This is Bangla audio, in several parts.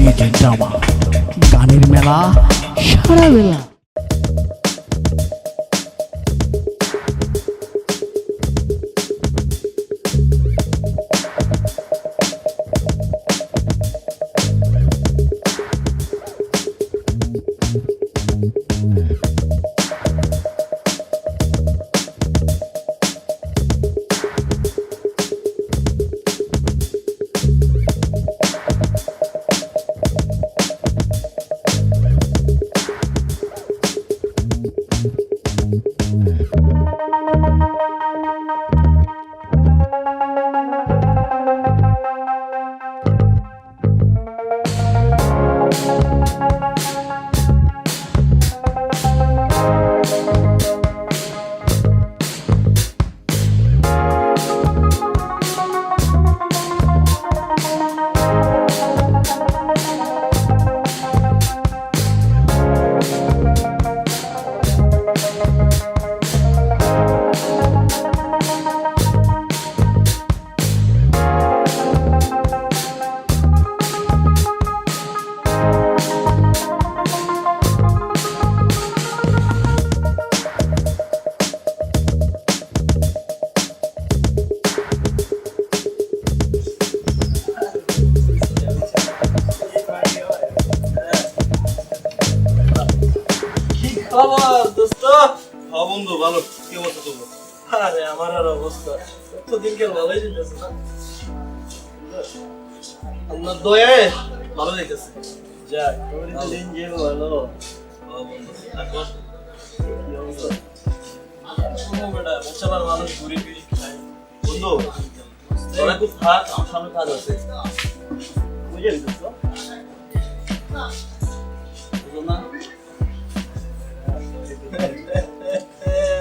ডিজে জামা, গানের মেলা সারা বেলা। বন্ধু ভালো কি অবস্থা তোমার? আরে আমার আর অবস্থা তো দিনকাল ভালোই যেতেছে না, আপনার দয়ায় ভালো যেতেছে। যাক দিন যে ভালো বন্ধু তারপর কি অবস্থা? বেটা মোচালার মানুষ ঘুরে ফিরে খায়। বন্ধু তোরা খুব থাক, আমার সামনে কাজ আছে। বুঝে দিতেছ বুঝো না?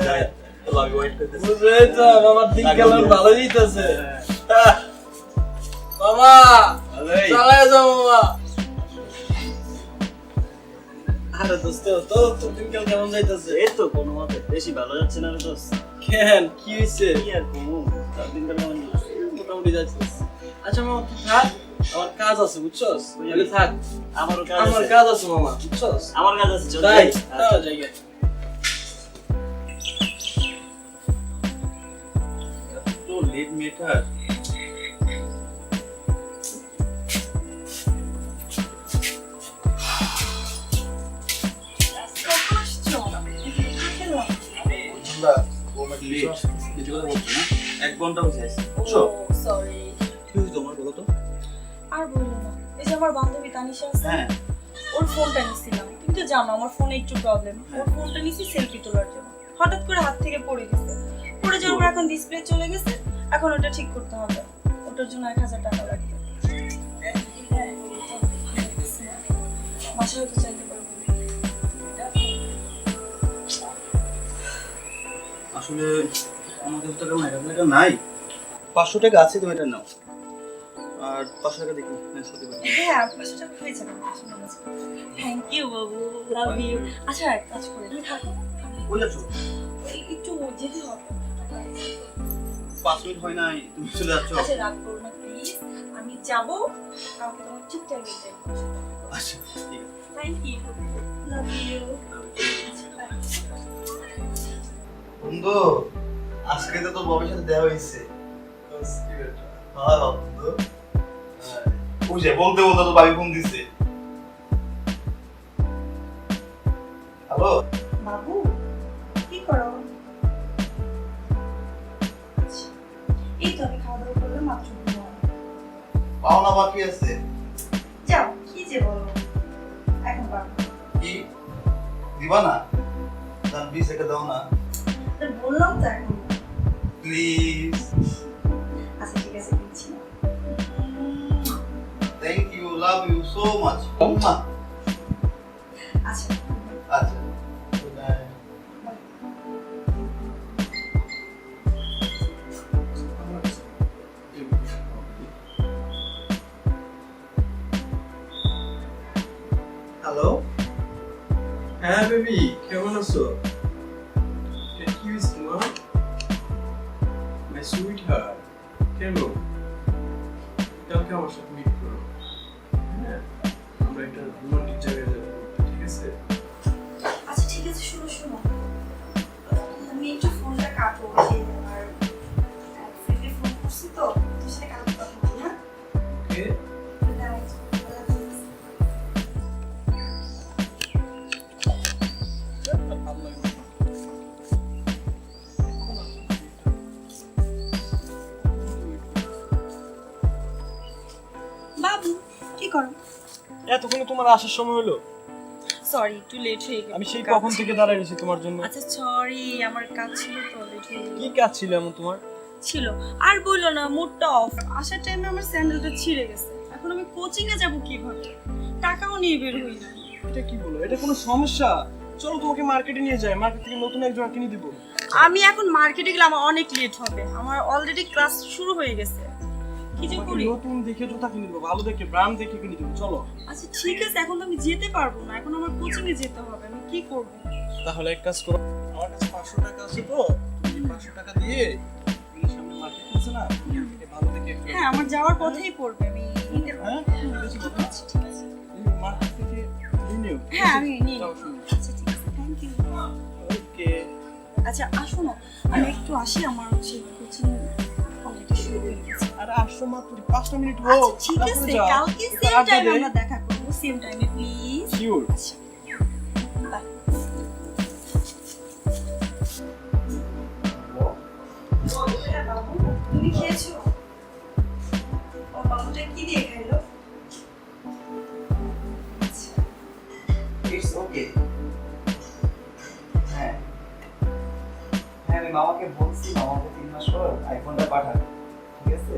যাই, তোরা আমি ওয়েট করতেছি। বুঝলেই তো আমার দিনকাল ভালো যেতেছে। মামা চালায় যাও মামা। আরে দোস্ত তো তোর দিনকাল কেমন যাইতেছে? এই তো কোনো মতে বেশি ভালো যাচ্ছে না রে দোস্ত। কেন কি হয়েছে? কি আর কমু, তার দিনকাল কেমন যাচ্ছে? মোটামুটি যাচ্ছে। আচ্ছা মামা তুই থাক, আমার কাজ আছে বুঝছস? বলে থাক, আমারও কাজ আমার আছে। কাজ আছে মামা বুঝছস? আমার কাজ আছে, চল তাই যাই। জায়গা তো লেট মেটার এক ঘন্টা বসে আছে বুঝছো? সরি। কি হয়েছে তোমার বলো তো? আর বললো না, এই যে আমার বান্ধবী তানিশা আছে, হ্যাঁ ওর ফোনটা নিছিলাম। তুমি তো জানো আমার ফোনে একটু প্রবলেম। ওর ফোনটা নিছি সেলফি তোলার জন্য, হঠাৎ করে হাত থেকে পড়ে গেছে। পড়ে যাওয়ার পর এখন ডিসপ্লে চলে গেছে, এখন ওটা ঠিক করতে হবে। ওটার জন্য 1000 টাকা লাগবে। বাসায় হয়তো চাইতে পারবো। আসলে আমার কাছে টাকা নাই, টাকা নাই। 500 টাকা আছে, তুমি এটা নাও। আর 500 টাকা দেখি সাথে পারি। হ্যাঁ 500 টাকা হয়ে যাবে। Thank you Babu, love you. আচ্ছা এক কাজ করে তুমি থাকো, কই যাচ্ছ? একটু যেতে হবে। 5 মিনিট হয় নাই, তুমি চলে যাচ্ছ? আচ্ছা রাগ করো না প্লিজ, আমি যাবো, আমাকে তোমার ঠিক টাইমে যাই। আচ্ছা ঠিক আছে। Thank you, love you. বন্ধু আজকে তো তোর বাবার সাথে দেখা হয়েছে। হ্যাঁ বন্ধু, ওই যে বলতে বলতে তো বাবি ফোন দিছে। হ্যালো বাবু কি করো? এই তো আমি খাওয়া দাওয়া করলাম মাত্র। পাওনা বাকি আছে যাও কি যে বলো, এখন পাবো কি দিবা না? দাম 20 টাকা দাও না বললাম তো এখন। প্লিজ। আচ্ছা ঠিক আছে দিচ্ছি না। Thank you, love you so much. আচ্ছা আচ্ছা গুড নাইট। হ্যালো, হ্যাঁ বেবি কেমন আছো? কি হয়েছে তোমার? মাই সুইট হার্ট, কেন? কালকে আমার সাথে মিট করো। হ্যাঁ আমরা একটা রোমান্টিক জায়গায় যাবো, ঠিক আছে? আচ্ছা ঠিক আছে, শোনো শোনো, আমি একটু ফোনটা কাটো, যে আমার ফ্রেন্ডে ফোন করছি তো, তোর সাথে কালকে কথা বলি, হ্যাঁ? ওকে। বাবু কি করো? এতক্ষণে তোমার আসার সময় হলো? সরি, একটু লেট হয়ে গেল। আমি সেই কখন থেকে দাঁড়ায় রয়েছি তোমার জন্য। আচ্ছা সরি, আমার কাজ ছিল তো, লেট হয়ে গেল। কি কাজ ছিল এমন তোমার? ছিল আর বললো না, মুডটা অফ। আসার টাইমে আমার স্যান্ডেলটা ছিঁড়ে গেছে, এখন আমি কোচিং এ যাব কিভাবে? টাকাও নিয়ে বের হই না। এটা কি বলো? এটা কোনো সমস্যা? চলো তোমাকে মার্কেটে নিয়ে যাই, মার্কেট থেকে নতুন এক জোড়া কিনে দিব। আমি এখন মার্কেটে গেলে আমার অনেক লেট হবে, আমার অলরেডি ক্লাস শুরু হয়ে গেছে। কি যে তোমাকে করি? নতুন দেখে জুতা কিনে দেবো, ভালো দেখে ব্র্যান্ড দেখে কিনে দেবো, চলো। আচ্ছা ঠিক আছে, এখন তো আমি যেতে পারবো না, এখন আমার কোচিং এ যেতে হবে, আমি কি করব? তাহলে এক কাজ করো, আমার কাছে 500 টাকা আছে তো, তুমি 500 টাকা দিয়ে এই সামনে মার্কেট আছে না, এখান থেকে ভালো দেখে একটা- হ্যাঁ, আমার যাওয়ার পথেই পড়বে, আমি নিতে পারবো। হ্যাঁ বুঝেছি কথা। আচ্ছা ঠিক আছে, এই মার্কেট থেকে নিয়ে নিও। হ্যাঁ আমি নিয়ে যাও, নেবো। শুনো। আচ্ছা ঠিক আছে, থ্যাংক ইউ। ওকে। আচ্ছা আসো না, আমি একটু আসি, আমার হচ্ছে কোচিং অলরেডি শুরু হয়ে গেছে। আরে আসো মাত্র 5 মিনিট আচ্ছা হোক, ঠিক আছে, তারপরে যাও। কালকে একটু সেম আড্ডা টাইমে দেই। আমরা দেখা করবো, সেম টাইমে প্লিজ। Sure. আচ্ছা বাই। হ্যাঁ বাবু, তুমি খেয়েছো? ও বাবুটা কি দিয়ে খাইলো? আচ্ছা ইটস ওকে। হ্যাঁ হ্যাঁ, আমি মামাকে বলছি মামাকে 3 মাস পর আইফোনটা পাঠাবে, ঠিক আছে?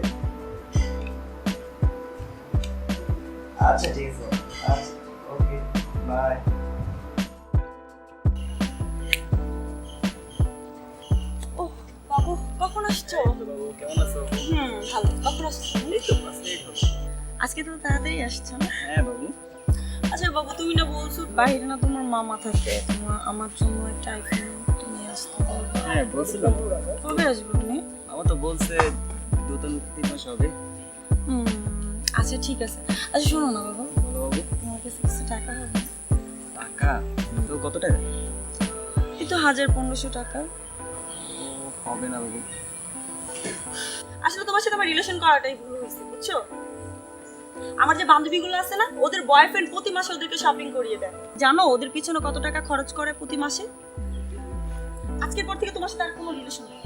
আচ্ছা ঠিক আছে, আচ্ছা ওকে, বাই। ও বাবু, কখন আসছো? কেমন আছো? ভালো। কখন আসছো? এই তো 5 মিনিট হলো। আজকে তো তাড়াতাড়ি আসছো না? হ্যাঁ বাবু। আচ্ছা বাবু, তুমি না বলছো বাইরে না তোমার মামা থাকে, তোমার আমার জন্য একটা আইফোন তুমি আসতে বলবে। হ্যাঁ বলছিলাম, কবে আসবে তুমি? আমার তো বলছে 2-3 মাস হবে। আচ্ছা ঠিক আছে। আচ্ছা শোনো না বাবু, বলো বাবু। তোমার কাছে কিছু টাকা হবে? টাকা তো কত টাকা? এই তো 1500 টাকা। ও হবে না বাবু। আসলে তোমার সাথে আমার রিলেশন করাটাই ভুল হয়েছে, বুঝছো? আমার যে বান্ধবীগুলো আছে না, ওদের বয়ফ্রেন্ড প্রতি মাসে ওদেরকে শপিং করিয়ে দেয়। জানো ওদের পিছনে কত টাকা খরচ করে প্রতি মাসে? আজকের পর থেকে তোমার সাথে আর কোনো রিলেশন নেই।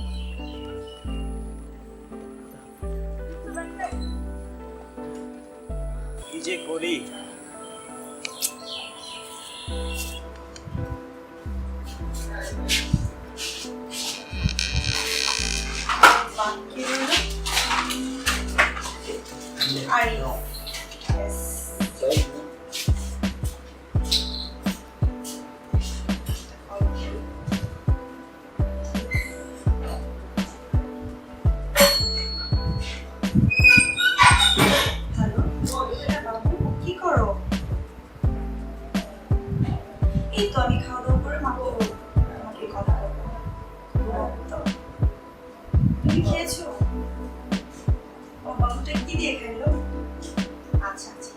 কি যে করি। কি করো? এই তো আমি খাওয়া দাওয়া করে মাত্র আমাকে কথা বলবো। তুমি খেয়েছো? ও বাবুটা কি দিয়ে খাইলো? আচ্ছা আচ্ছা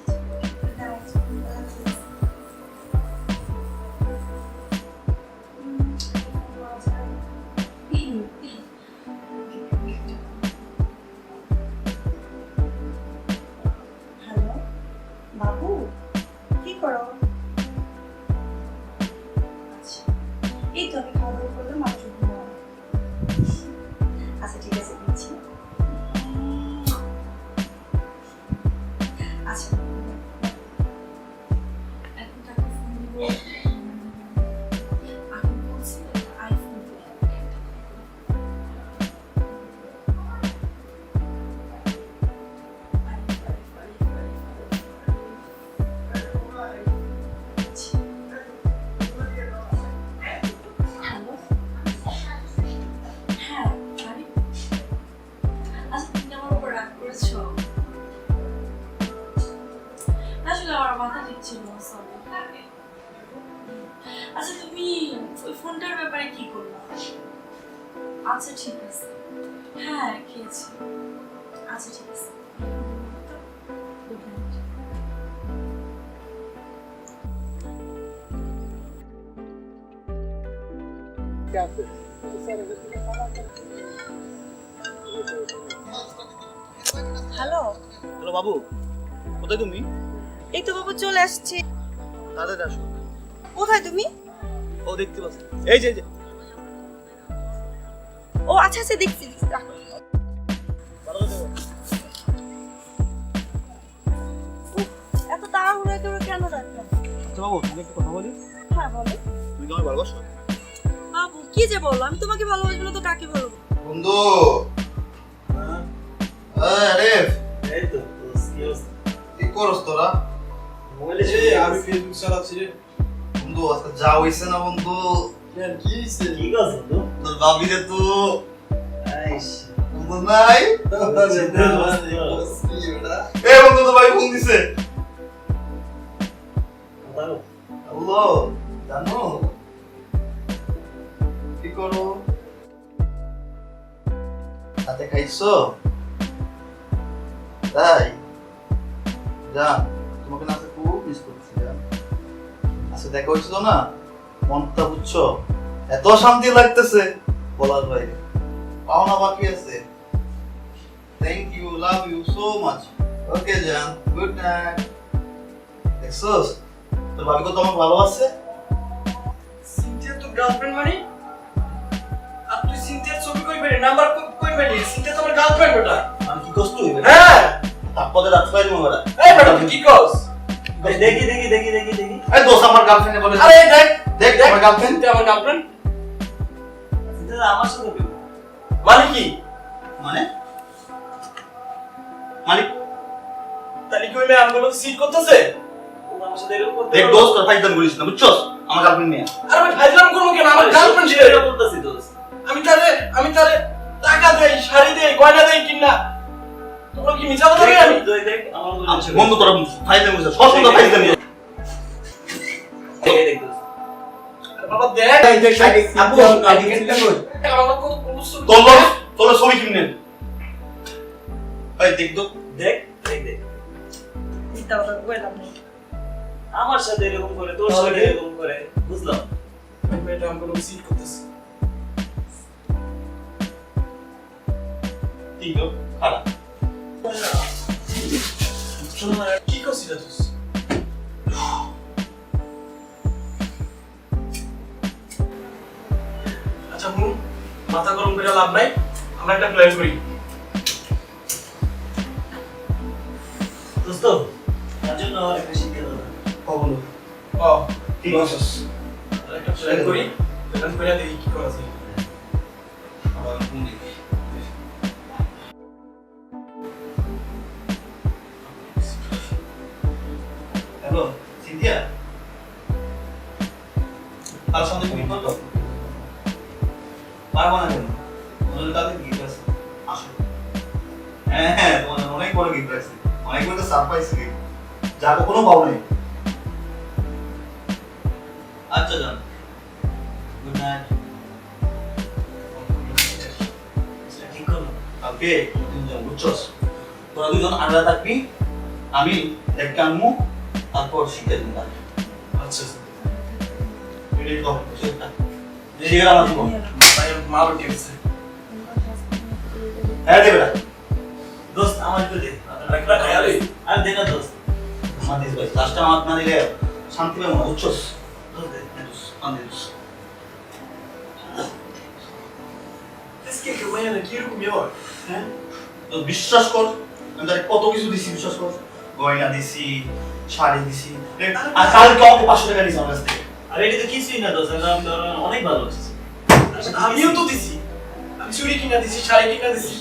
হ্যালো বাবু, কি করো? আচ্ছা এই তো আমি খাওয়া দাওয়া করলাম, মাত্র ঘুমাবো। আচ্ছা ঠিক আছে, দিচ্ছি। আচ্ছা এখন তাকে ফোন দিব, আমি বলছি আইফোন হ্যালো। হ্যাঁ আরে আচ্ছা, তুমি আমার উপর রাগ করেছো? আসলে আমার মাথা ঠিক ছিল না, সরি। আচ্ছা তুমি ওই ফোনটার ব্যাপারে কি করলা? আচ্ছা ঠিক আছে, হ্যাঁ খেয়েছি। আচ্ছা ঠিক আছে, গুড নাইট। হ্যালো, হ্যালো বাবু, কোথায় তুমি? এই তো বাবু চলে আসছি। তাড়াতাড়ি আসো। কোথায় তুমি? ও দেখতে পাচ্ছি, এই যে ও আচ্ছা আচ্ছা, দেখছি রাখো। উফ, এত তাড়াহুড়ো করে কেন রাখলাম? আচ্ছা বাবু, তুমি একটা কথা বলি। হ্যাঁ বলো। তুমি কি আমায় ভালোবাসো? বাবু কি যে বলো, আমি তোমাকে ভালোবাসবো না তো কাকে ভালোবাসবো? বন্ধু আরে এই তো কি অবস্থা? কি করছ তোরা? মোবাইলে আমি ফেসবুক চালাচ্ছি রে। বন্ধু আজকে যা হইছে না বন্ধু, কি হইছে? কি কাজ বন্ধু? তোর ভাবিরে তো আইস বন্ধু নাই। এ বন্ধু তো ভাই ফোন দিছে। হ্যালো, জানো কি করো? হাতে খাইছো? তাই জান, তোমাকে না আজকে খুব মিস করছি জান। আজকে দেখা হয়েছিল না, মনটা বুঝছো এত শান্তি লাগতেছে বলার বাইরে। পাওনা বাকি আছে। Thank you, love you so much. Okay জান, গুড নাইট। দেখছোস তোর ভাবি কত আমাকে ভালোবাসে। সিনথিয়া তো গার্লফ্রেন্ড মানে? আর তুই সিনথিয়ার ছবি কই পেলি? নাম্বার কই পেলি? সিনথিয়া তো আমার গার্লফ্রেন্ড ওটা। আমি কি করছ তুই? হ্যাঁ। তারপরে রাত পাইনি ওরা। এই বেটা তুই কি করছ? দেখি এই দোস্ত আমার গার্লফ্রেন্ডে বলে। আরে দেখ দেখ আমার গার্লফ্রেন্ড। সিনথিয়া আমার গার্লফ্রেন্ড। এটা আমার সাথে বিয়ে। মানে কি? মানে মালিক তাহলে কি ওই মেয়ে আমগুলো সিট করতেছে? ও আমার সাথে এরকম করতে দেখ দোস্ত তোর ফাইদান করিস না বুঝছস আমার গার্লফ্রেন্ড নিয়ে। আরে আমি ফাইজলাম করবো কেন? আমার গার্লফ্রেন্ড ছিল। এটা বলতাছি দোস্ত। আমি তারে টাকা দেই, শাড়ি দেই, গয়না দেই কিনা। তোমরা কি মিছা কথা বলি আমি? তুই দেখ আমার আচ্ছা বন্ধু তোরা ফাইদান করিস সব সুন্দর ফাইদান করিস। দেখ দোস্ত। আরে বাবা দেখ আপু আইডি কার্ডটা কই? আমার কত পুরুষ তোর ছবি কিনে এই দেখ তো। দেখ মিথ্যা কথা বললাম না। আমার সাথে এরকম করে তোর সাথে এরকম করে বুঝলাম। মেয়েটা আমগুলো সিট করতেছে। ঠিক তো খারাপ। কি করছিস তুই? আচ্ছা হুম, মাথা গরম করে লাভ নাই, আমরা একটা প্ল্যান করি। দোস্ত তার জন্য আমার একটা শিক্ষা দরকার। বন্ধু ও ঠিক আছে। একটা প্ল্যান করি, প্ল্যান করে দেখি কি করা যায়। আবার ফোন দেখি। হ্যালো সিনথিয়া, আর সঙ্গে তুমি বলো পারবো না কেন? ওদের কাছে গিফট আছে, আসো। হ্যাঁ তোমাদের অনেক বড় গিফট আছে, অনেক বড় সারপ্রাইজ গিফট যা কখনো পাও নাই। আচ্ছা জান, গুড নাইট। ঠিক করো। কালকে তিনজন বুঝছস, তোরা দুজন আলাদা থাকবি, আমি দেখতে আনবো, তারপর শিখে দিন তাহলে। আচ্ছা এটাই তো সেটা শিখে আমার জীবন। ভাই মাল উঠে গেছে। হ্যাঁ দেবে না দোস্ত আমার একটু দে। একটা খায়ালি আর দে না দোস্ত। মাদিস ভাই লাস্টে আমার না দিলে শান্তি পাবো না বুঝছস। দোস্ত দে। মাদিস আজকে কি মেয়ে কি রকম হয়? হ্যাঁ তো বিশ্বাস কর, আমি তাকে কত কিছু দিছি বিশ্বাস কর, গয়না দিছি, শাড়ি দিছি, আর কালকে আমাকে 500 টাকা দিছি আমার কাছ থেকে। আর এটা তো কিছুই না দোস্ত, আমি তো অনেক ভালোবাসি। আমিও তো দিছি, আমি চুড়ি কিনা দিছি, শাড়ি কিনা দিছি।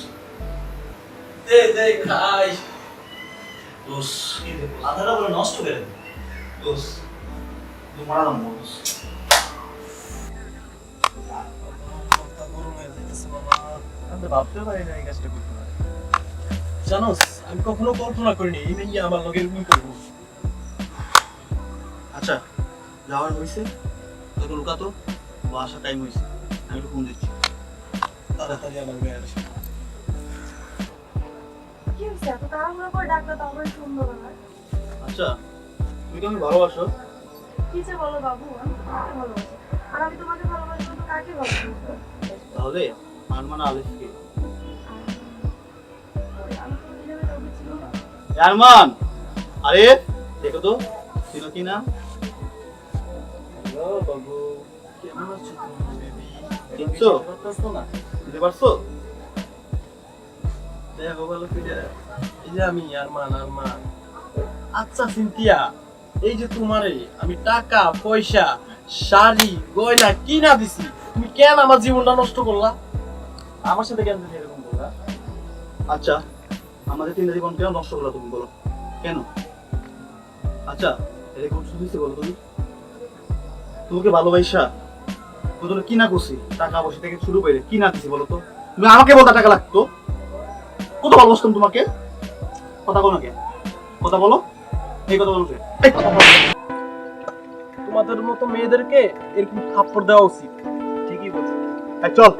দে দে খাই। দোষ কি দেবো মাথাটা পুরো নষ্ট করে দে। দোষ তুই মারা দাম দোষ। আমি তো ভাবতে পারি না এই কাজটা করতে পারি। জানোস আমি কখনো কল্পনা করিনি এই মেয়ে আমার লগে এরকম করবো। আচ্ছা যাওয়ার হয়েছে তোকে লুকাতো, ও আসার টাইম হয়েছে, আমি একটু ফোন দিচ্ছি। তাড়াতাড়ি আমার মেয়ে আসে। কি হইছে? এত তাড়াহুড়ো করে ডাকলে তো আমার সুন্দর হয়। আচ্ছা তুমি কি আমি ভালোবাসো? কি যে বলো বাবু, আমি তোমাকে ভালোবাসি। আর আমি তোমাকে ভালোবাসবো তো কাকে ভাবছো? তাহলে আরমান আলিফকে। আমি তো জানি না ওকে ছিল না। আরমান, আরে দেখো তো ছিল কি না? হ্যালো বাবু, কেমন আছো তুমি বেবি? দেখছো? বুঝতে না? বুঝতে পারছো? দেখো ভালো করে। এই যে আমি আরমান। আচ্ছা সিনথিয়া, এই যে তোমারে আমি টাকা পয়সা শাড়ি গয়না কিনা দিছি, তুমি কেন আমার জীবনটা নষ্ট করলা? আমার সাথে কেন তুমি এরকম করলা? আচ্ছা, আমাদের তিন জীবন কেন নষ্ট করলা তুমি বলো? কেন? আচ্ছা, এরকম শুধু বলো তুমি? তোমাকে ভালোবাসা তোদের কি না করছি? টাকা পয়সা থেকে শুরু করে কি না দিছি বলো তো? তুমি আমাকে বলতে টাকা লাগতো, কত ভালোবাসতাম তোমাকে। কথা বলো না কে? কথা বলো, এই কথা বলো কে? এই কথা বলো। তোমাদের মতো মেয়েদেরকে এরকম থাপ্পড় দেওয়া উচিত। ঠিকই বলছো। এই চল।